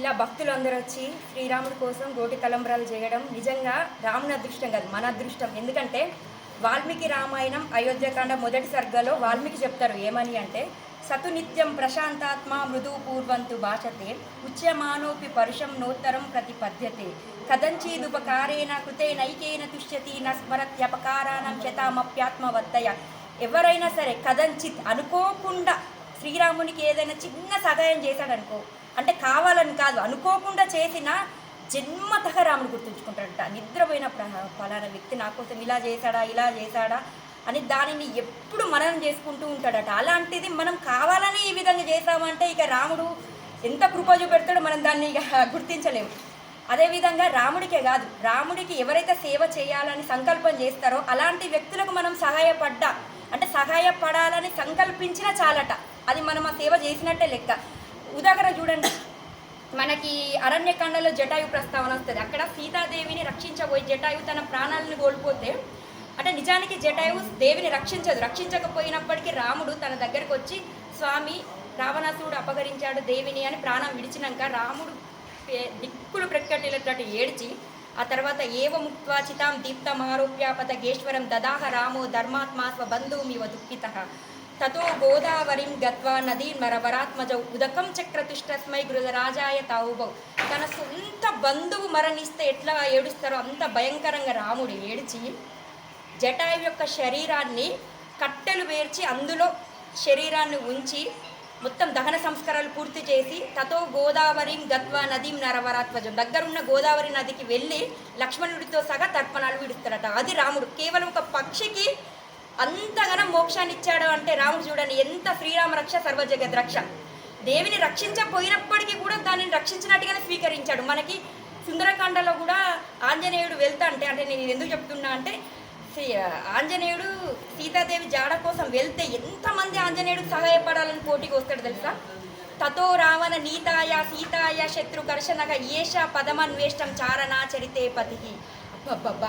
ఇలా భక్తులందరూ వచ్చి శ్రీరాముడి కోసం గోటి తలంబ్రాలు చేయడం నిజంగా రాముని అదృష్టం కాదు, మన అదృష్టం. ఎందుకంటే వాల్మీకి రామాయణం అయోధ్యకాండ మొదటి సర్గలో వాల్మీకి చెప్తారు ఏమని అంటే, సతు నిత్యం ప్రశాంతాత్మ మృదు పూర్వంతు భాషతే ఉచ్యమానోపి పరుషం నోత్తరం ప్రతిపద్యతే కదంచీదుపకారేణ కృతే నైకేన తుష్యతి నస్మరత్యపకారానం శతామప్యాత్మవత్తయ. ఎవరైనా సరే కదంచిత్ అనుకోకుండా శ్రీరామునికి ఏదైనా చిన్న సహాయం చేశాడనుకో, అంటే కావాలని కాదు, అనుకోకుండా చేసిన జన్మతః రాముడు గుర్తుంచుకుంటాడట. నిద్రపోయిన ఫలానా వ్యక్తి నా కోసం ఇలా చేశాడా అని దానిని ఎప్పుడు మననం చేసుకుంటూ ఉంటాడట. అలాంటిది మనం కావాలని ఈ విధంగా చేసామంటే ఇక రాముడు ఎంత కృప చూపెడతాడో మనం దాన్ని గుర్తించలేము. అదేవిధంగా రాముడికే కాదు, రాముడికి ఎవరైతే సేవ చేయాలని సంకల్పం చేస్తారో అలాంటి వ్యక్తులకు మనం సహాయపడాలని సంకల్పించిన చాలట, అది మనం ఆ సేవ చేసినట్టే లెక్క. ఉదాహరణ చూడండి, మనకి అరణ్యకాండలో జటాయు ప్రస్తావన వస్తుంది. అక్కడ సీతాదేవిని రక్షించబోయి జటాయు తన ప్రాణాలను కోల్పోతే, అంటే నిజానికి జటాయు దేవిని రక్షించకపోయినప్పటికీ రాముడు తన దగ్గరకు వచ్చి, స్వామి రావణాసురుడు అపహరించాడు దేవిని అని ప్రాణం విడిచినాక రాముడు దిక్కులు ప్రక్కటిలతోటి ఏడ్చి, ఆ తర్వాత ఏవ ముక్త్వా చితాం దీప్తమారోప్యాపతగేశ్వరం దదాహ రామో ధర్మాత్మా స్వబంధుమివ దుఃఖితః తతో గోదావరిం గత్వా నదీన్మరవరాత్మజౌ ఉదకం చక్రతుష్టస్మై గృహరాజాయ తావుబౌ. తన సొంత బంధువు మరణిస్తే ఎట్లా ఏడుస్తారో అంత భయంకరంగా రాముడు ఏడ్చి జటాయు యొక్క శరీరాన్ని కట్టెలు పేర్చి అందులో శరీరాన్ని ఉంచి మొత్తం దహన సంస్కారాలు పూర్తి చేసి తతో గోదావరిం గత్వా నదీం నరవరాత్మజం, దగ్గరున్న గోదావరి నదికి వెళ్ళి లక్ష్మణుడితో సహా తర్పణాలు విడుస్తాడట. అది రాముడు. కేవలం ఒక పక్షికి అంతగానం మోక్షాన్ని ఇచ్చాడు అంటే రాముడు చూడండి ఎంత శ్రీరామ రక్ష సర్వజగద్ రక్ష. దేవిని రక్షించపోయినప్పటికీ కూడా దానిని రక్షించినట్టుగానే స్వీకరించాడు. మనకి సుందరకాండలో కూడా ఆంజనేయుడు వెళ్తా అంటే నేను ఎందుకు చెప్తున్నా అంటే, ఆంజనేయుడు సీతాదేవి జాడ కోసం వెళ్తే ఎంతమంది ఆంజనేయుడికి సహాయపడాలని పోటీకి వస్తాడు తెలుసా. తతో రావణ నీతాయ సీతాయ శత్రు కర్షణగా ఏష పదమన్వేష్టం చారణా చరితే పతికి. అబ్బబ్బబ్బా.